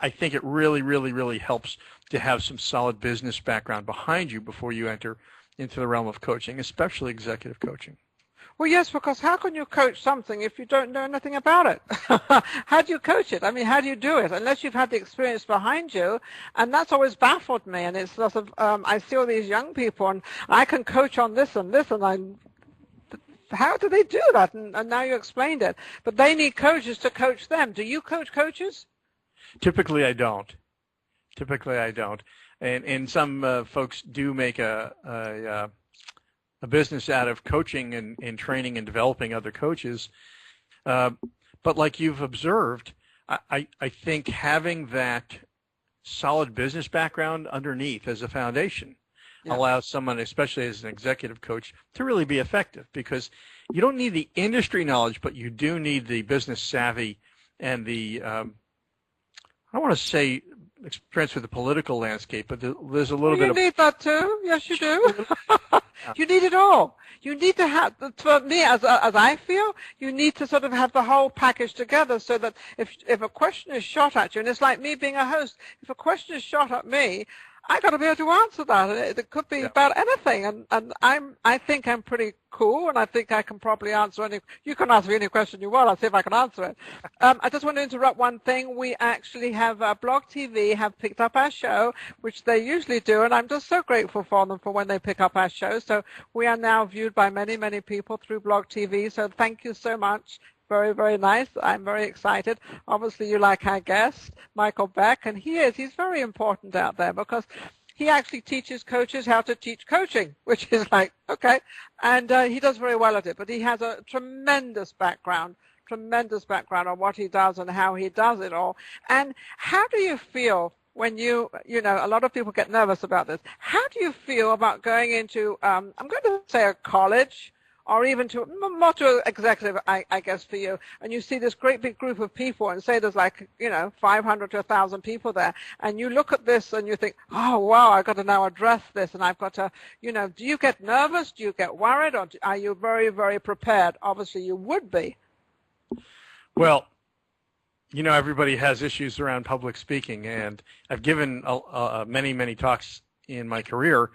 I think it really, really, really helps to have some solid business background behind you before you enter into the realm of coaching, especially executive coaching. Well, yes, because how can you coach something if you don't know anything about it? How do you coach it? I mean, how do you do it unless you've had the experience behind you? And that's always baffled me. And it's sort of, I see all these young people, and I can coach on this and this, and how do they do that? And now you explained it. But they need coaches to coach them. Do you coach coaches? Typically, I don't. And some folks do make a business out of coaching and training and developing other coaches. But like you've observed, I think having that solid business background underneath as a foundation allows someone, especially as an executive coach, to really be effective, because you don't need the industry knowledge, but you do need the business savvy and the, I don't want to say experience with the political landscape, but there's a little bit of... You need that too. Yes, you do. You need it all. You need to have, for me, as I feel, you need to sort of have the whole package together so that if a question is shot at you, and it's like me being a host, if a question is shot at me, I got to be able to answer that. It could be about anything, and I think I'm pretty cool, and I think I can probably answer any. You can ask me any question you want. I'll see if I can answer it. I just want to interrupt one thing. We actually have Blog TV have picked up our show, which they usually do, and I'm just so grateful for them for when they pick up our show. So we are now viewed by many, many people through Blog TV. So thank you so much. Very, very nice. I'm very excited. Obviously, you like our guest, Michael Beck, and he's very important out there because he actually teaches coaches how to teach coaching, which is like, okay, and he does very well at it, but he has a tremendous background on what he does and how he does it all. And how do you feel when you know, a lot of people get nervous about this. How do you feel about going into, I'm going to say a college, or even more to executive, I guess, for you, and you see this great big group of people, and say there's like, 500 to 1,000 people there, and you look at this and you think, oh, wow, I've got to now address this, and I've got to, do you get nervous? Do you get worried? Or are you very, very prepared? Obviously, you would be. Well, everybody has issues around public speaking, and I've given many, many talks in my career.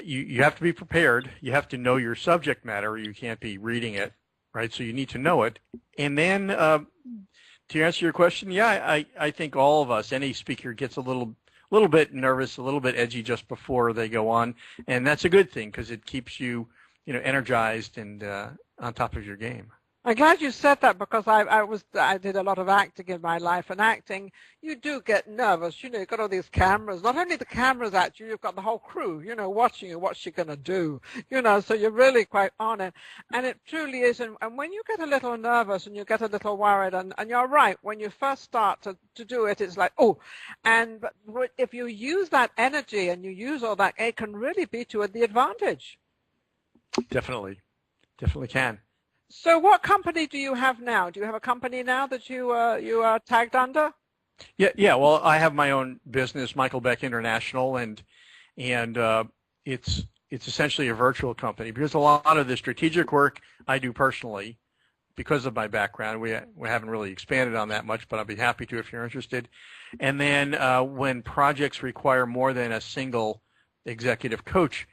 You have to be prepared. You have to know your subject matter. You can't be reading it, right? So you need to know it. And then to answer your question, I think all of us, any speaker gets a little bit nervous, a little bit edgy just before they go on, and that's a good thing because it keeps you, energized and on top of your game. I'm glad you said that because I did a lot of acting in my life, and acting, you do get nervous. You've got all these cameras. Not only the cameras at you, you've got the whole crew, watching you, what's she going to do, so you're really quite on it. And it truly is. And when you get a little nervous and you get a little worried, and you're right, when you first start to do it, it's like, oh, but if you use that energy and you use all that, it can really be to the advantage. Definitely can. So what company do you have now? Do you have a company now that you are tagged under? Yeah. Well, I have my own business, Michael Beck International, and it's essentially a virtual company because a lot of the strategic work I do personally because of my background. We haven't really expanded on that much, but I'll be happy to if you're interested. And then when projects require more than a single executive coach,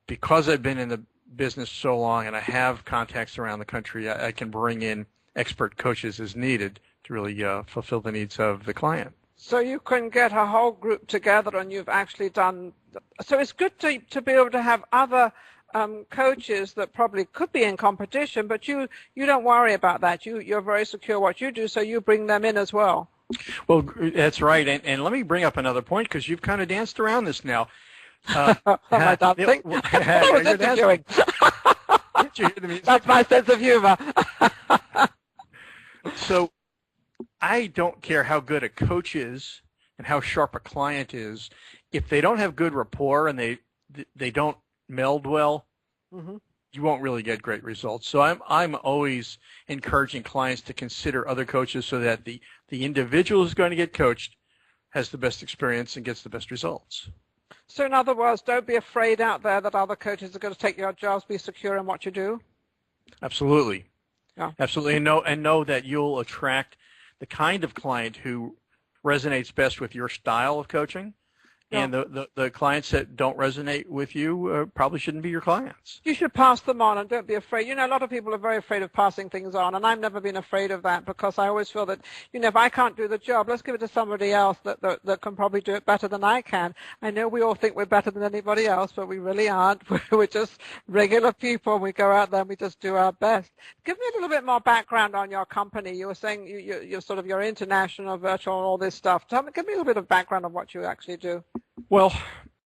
because I've been in the business so long and I have contacts around the country, I can bring in expert coaches as needed to really fulfill the needs of the client. So you can get a whole group together, and you've actually done, so it's good to be able to have other coaches that probably could be in competition, but you don't worry about that. You're very secure what you do, so you bring them in as well. Well, that's right. And let me bring up another point because you've kind of danced around this now. My dancing? I was interviewing. Did you hear the music? That's my sense of humor. So I don't care how good a coach is and how sharp a client is. If they don't have good rapport and they don't meld well, you won't really get great results. So I'm always encouraging clients to consider other coaches so that the individual who's going to get coached has the best experience and gets the best results. So in other words, don't be afraid out there that other coaches are going to take your jobs. Be secure in what you do. Absolutely. Yeah. Absolutely. And know that you'll attract the kind of client who resonates best with your style of coaching. Yeah. And the clients that don't resonate with you probably shouldn't be your clients. You should pass them on and don't be afraid. You know, a lot of people are very afraid of passing things on, and I've never been afraid of that because I always feel that, you know, if I can't do the job, let's give it to somebody else that can probably do it better than I can. I know we all think we're better than anybody else, but we really aren't. We're just regular people. We go out there and we just do our best. Give me a little bit more background on your company. You were saying you're sort of, you're international, virtual, all this stuff. Give me a little bit of background on what you actually do. Well,